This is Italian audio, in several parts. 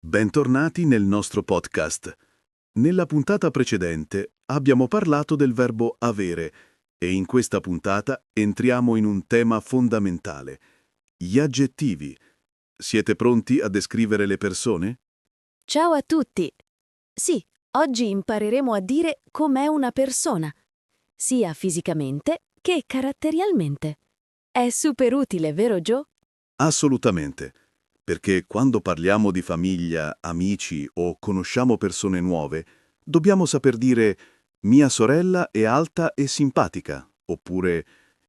Bentornati nel nostro podcast. Nella puntata precedente abbiamo parlato del verbo avere e in questa puntata entriamo in un tema fondamentale: gli aggettivi. Siete pronti a descrivere le persone? Ciao a tutti! Sì, oggi impareremo a dire com'è una persona, sia fisicamente che caratterialmente. È super utile, vero Joe? Assolutamente, perché quando parliamo di famiglia, amici o conosciamo persone nuove, dobbiamo saper dire mia sorella è alta e simpatica, oppure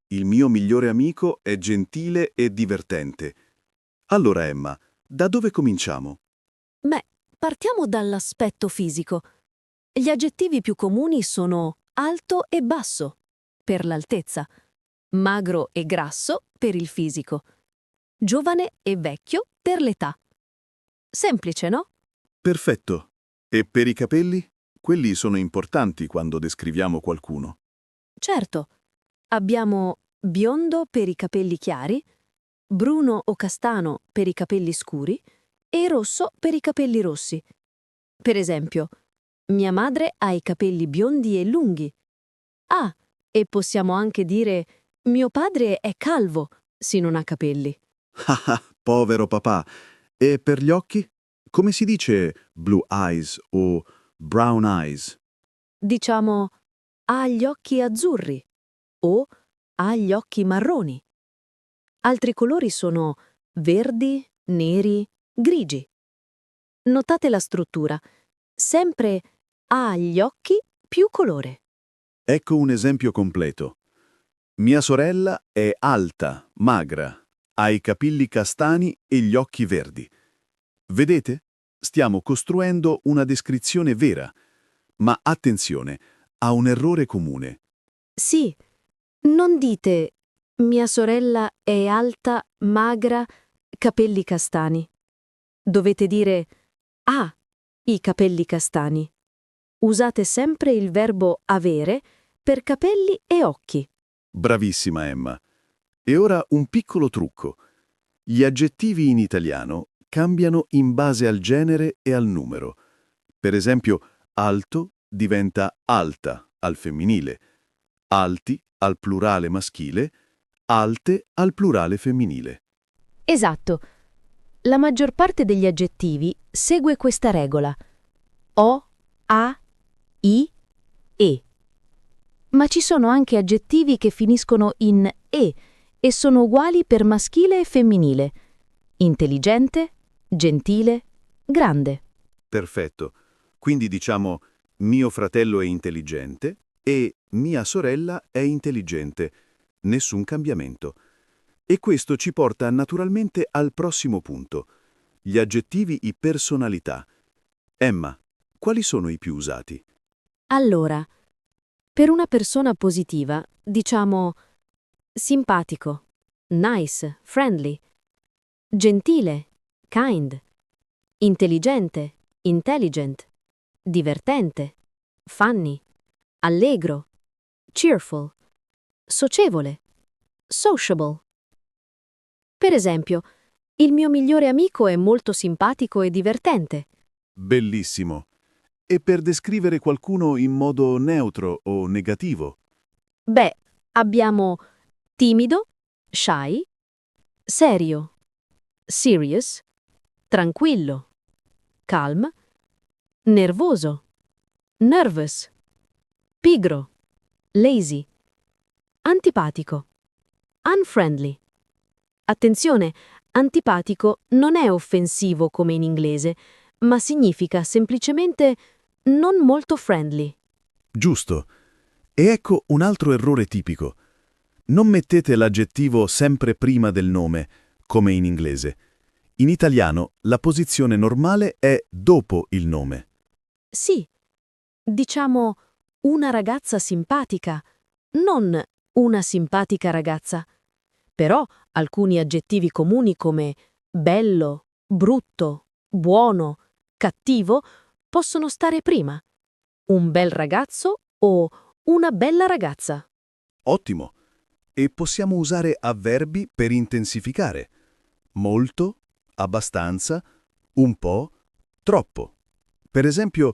il mio migliore amico è gentile e divertente. Allora Emma, da dove cominciamo? Beh, partiamo dall'aspetto fisico. Gli aggettivi più comuni sono alto e basso, per l'altezza, magro e grasso, per il fisico, giovane e vecchio, per l'età. Semplice, no? Perfetto. E per i capelli? Quelli sono importanti quando descriviamo qualcuno. Certo, abbiamo biondo per i capelli chiari, bruno o castano per i capelli scuri e rosso per i capelli rossi. Per esempio, mia madre ha i capelli biondi e lunghi. Ah, e possiamo anche dire mio padre è calvo se non ha capelli. Ah, ah, povero papà. E per gli occhi? Come si dice blue eyes o brown eyes? Diciamo ha gli occhi azzurri o ha gli occhi marroni. Altri colori sono verdi, neri, grigi. Notate la struttura. Sempre ha gli occhi più colore. Ecco un esempio completo. Mia sorella è alta, magra, ha i capelli castani e gli occhi verdi. Vedete? Stiamo costruendo una descrizione vera. Ma attenzione, ha un errore comune. Sì, non dite mia sorella è alta, magra, capelli castani. Dovete dire ha i capelli castani. Usate sempre il verbo avere per capelli e occhi. Bravissima Emma. E ora un piccolo trucco. Gli aggettivi in italiano cambiano in base al genere e al numero. Per esempio, alto diventa alta al femminile, alti al plurale maschile, alte al plurale femminile. Esatto. La maggior parte degli aggettivi segue questa regola. O, a, i, e. Ma ci sono anche aggettivi che finiscono in e sono uguali per maschile e femminile. Intelligente, gentile, grande. Perfetto. Quindi diciamo mio fratello è intelligente e mia sorella è intelligente. Nessun cambiamento. E questo ci porta naturalmente al prossimo punto. Gli aggettivi di personalità. Emma, quali sono i più usati? Allora, per una persona positiva, diciamo simpatico, nice, friendly, gentile, kind, intelligente, intelligent, divertente, funny, allegro, cheerful, socievole, sociable. Per esempio, il mio migliore amico è molto simpatico e divertente. Bellissimo. E per descrivere qualcuno in modo neutro o negativo? Beh, abbiamo timido, shy, serio, serious, tranquillo, calm, nervoso, nervous, pigro, lazy, antipatico, unfriendly. Attenzione, antipatico non è offensivo come in inglese, ma significa semplicemente non molto friendly. Giusto. E ecco un altro errore tipico. Non mettete l'aggettivo sempre prima del nome, come in inglese. In italiano la posizione normale è dopo il nome. Sì, diciamo una ragazza simpatica, non una simpatica ragazza. Però alcuni aggettivi comuni come bello, brutto, buono, cattivo possono stare prima. Un bel ragazzo o una bella ragazza. Ottimo. E possiamo usare avverbi per intensificare. Molto, abbastanza, un po', troppo. Per esempio,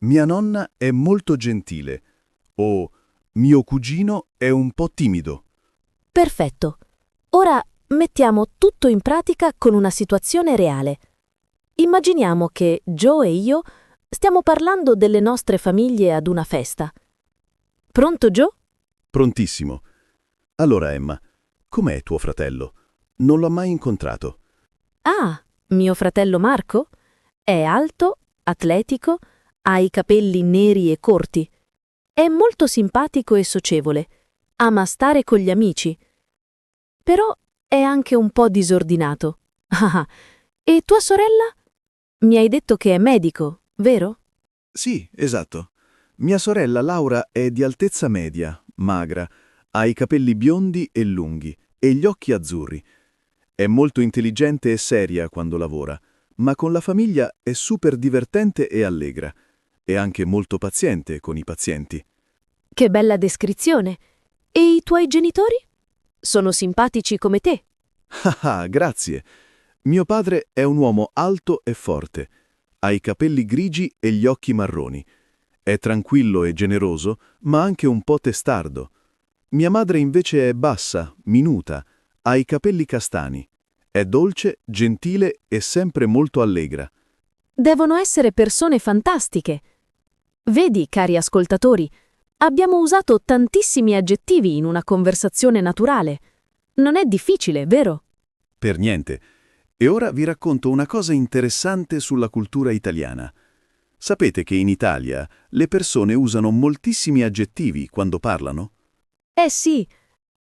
mia nonna è molto gentile o mio cugino è un po' timido. Perfetto. Ora mettiamo tutto in pratica con una situazione reale. Immaginiamo che Joe e io stiamo parlando delle nostre famiglie ad una festa. Pronto, Joe? Prontissimo. Allora, Emma, com'è tuo fratello? Non l'ho mai incontrato. Ah, mio fratello Marco? È alto, atletico, ha i capelli neri e corti. È molto simpatico e socievole. Ama stare con gli amici. Però è anche un po' disordinato. Ah, e tua sorella? Mi hai detto che è medico, vero? Sì, esatto. Mia sorella Laura è di altezza media, magra, ha i capelli biondi e lunghi e gli occhi azzurri. È molto intelligente e seria quando lavora, ma con la famiglia è super divertente e allegra. È anche molto paziente con i pazienti. Che bella descrizione. E i tuoi genitori? Sono simpatici come te. Ah, grazie. Mio padre è un uomo alto e forte. Ha i capelli grigi e gli occhi marroni. È tranquillo e generoso, ma anche un po' testardo. Mia madre invece è bassa, minuta, ha i capelli castani. È dolce, gentile e sempre molto allegra. Devono essere persone fantastiche. Vedi, cari ascoltatori, abbiamo usato tantissimi aggettivi in una conversazione naturale. Non è difficile, vero? Per niente. E ora vi racconto una cosa interessante sulla cultura italiana. Sapete che in Italia le persone usano moltissimi aggettivi quando parlano? Eh sì,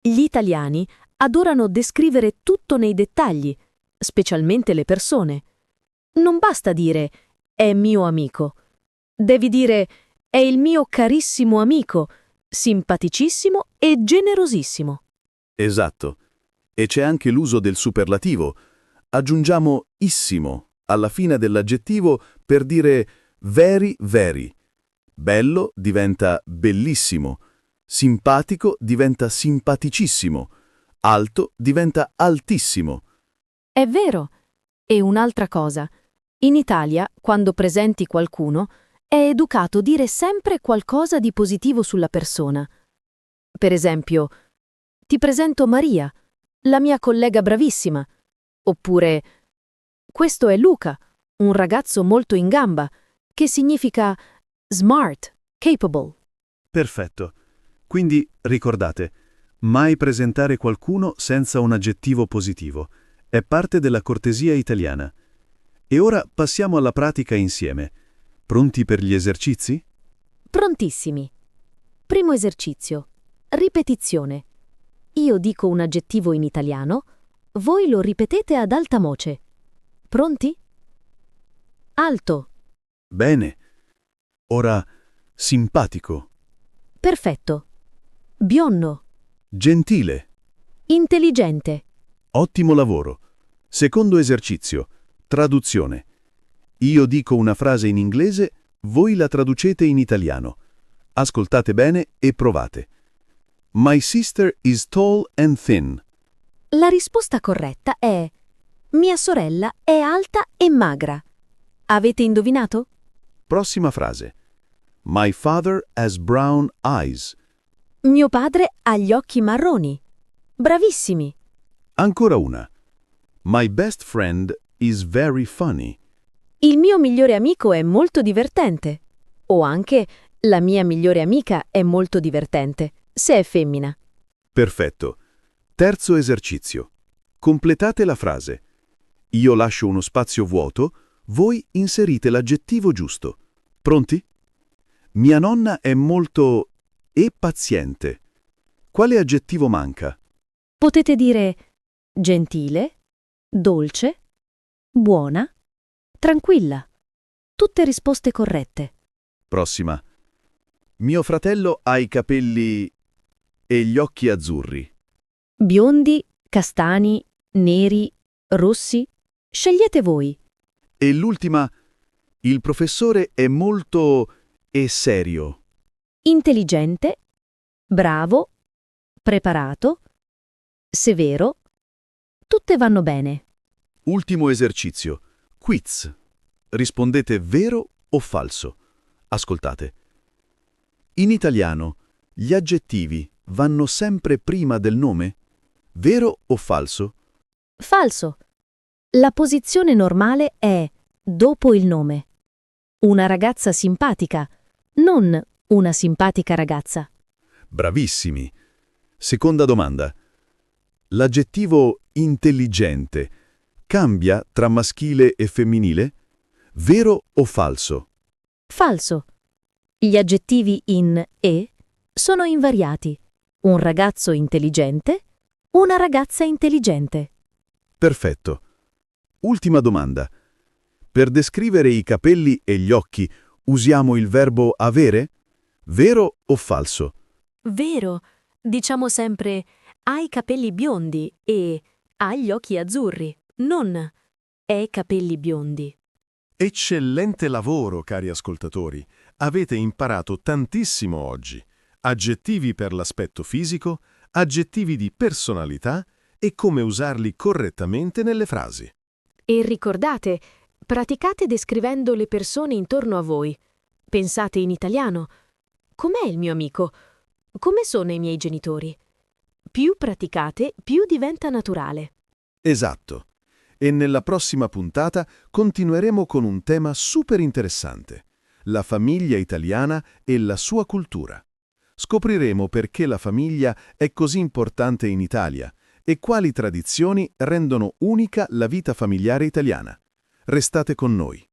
gli italiani adorano descrivere tutto nei dettagli, specialmente le persone. Non basta dire «è mio amico». Devi dire «è il mio carissimo amico», simpaticissimo e generosissimo. Esatto. E c'è anche l'uso del superlativo. Aggiungiamo issimo alla fine dell'aggettivo per dire very, very. Bello diventa bellissimo. Simpatico diventa simpaticissimo. Alto diventa altissimo. È vero. E un'altra cosa. In Italia, quando presenti qualcuno, è educato dire sempre qualcosa di positivo sulla persona. Per esempio, ti presento Maria, la mia collega bravissima. Oppure, questo è Luca, un ragazzo molto in gamba, che significa smart, capable. Perfetto. Quindi ricordate, mai presentare qualcuno senza un aggettivo positivo. È parte della cortesia italiana. E ora passiamo alla pratica insieme. Pronti per gli esercizi? Prontissimi. Primo esercizio. Ripetizione. Io dico un aggettivo in italiano, voi lo ripetete ad alta voce. Pronti? Alto. Bene. Ora simpatico, Perfetto. Biondo. gentile, Intelligente. ottimo lavoro. Secondo esercizio. Traduzione. Io dico una frase in inglese, voi la traducete in italiano. Ascoltate bene e provate. My sister is tall and thin. La risposta corretta è mia sorella è alta e magra. Avete indovinato? Prossima frase. My father has brown eyes. Mio padre ha gli occhi marroni. Bravissimi. Ancora una. My best friend is very funny. Il mio migliore amico è molto divertente. O anche la mia migliore amica è molto divertente, se è femmina. Perfetto. Terzo esercizio. Completate la frase. Io lascio uno spazio vuoto, voi inserite l'aggettivo giusto. Pronti? Mia nonna è molto e paziente. Quale aggettivo manca? Potete dire gentile, dolce, buona, tranquilla. Tutte risposte corrette. Prossima. Mio fratello ha i capelli e gli occhi azzurri. Biondi, castani, neri, rossi. Scegliete voi. E l'ultima. Il professore è molto e serio. Intelligente, bravo, preparato, severo. Tutte vanno bene. Ultimo esercizio. Quiz. Rispondete vero o falso. Ascoltate. In italiano, gli aggettivi vanno sempre prima del nome? Vero o falso? Falso. La posizione normale è dopo il nome. Una ragazza simpatica, non una simpatica ragazza. Bravissimi. Seconda domanda. L'aggettivo intelligente cambia tra maschile e femminile? Vero o falso? Falso. Gli aggettivi in e sono invariati. Un ragazzo intelligente, una ragazza intelligente. Perfetto. Ultima domanda. Per descrivere i capelli e gli occhi usiamo il verbo avere? Vero o falso? Vero. Diciamo sempre ha i capelli biondi e ha gli occhi azzurri, non è capelli biondi. Eccellente lavoro, cari ascoltatori. Avete imparato tantissimo oggi. Aggettivi per l'aspetto fisico, aggettivi di personalità e come usarli correttamente nelle frasi. E ricordate, praticate descrivendo le persone intorno a voi. Pensate in italiano. Com'è il mio amico? Come sono i miei genitori? Più praticate, più diventa naturale. Esatto. E nella prossima puntata continueremo con un tema super interessante: la famiglia italiana e la sua cultura. Scopriremo perché la famiglia è così importante in Italia e quali tradizioni rendono unica la vita familiare italiana. Restate con noi.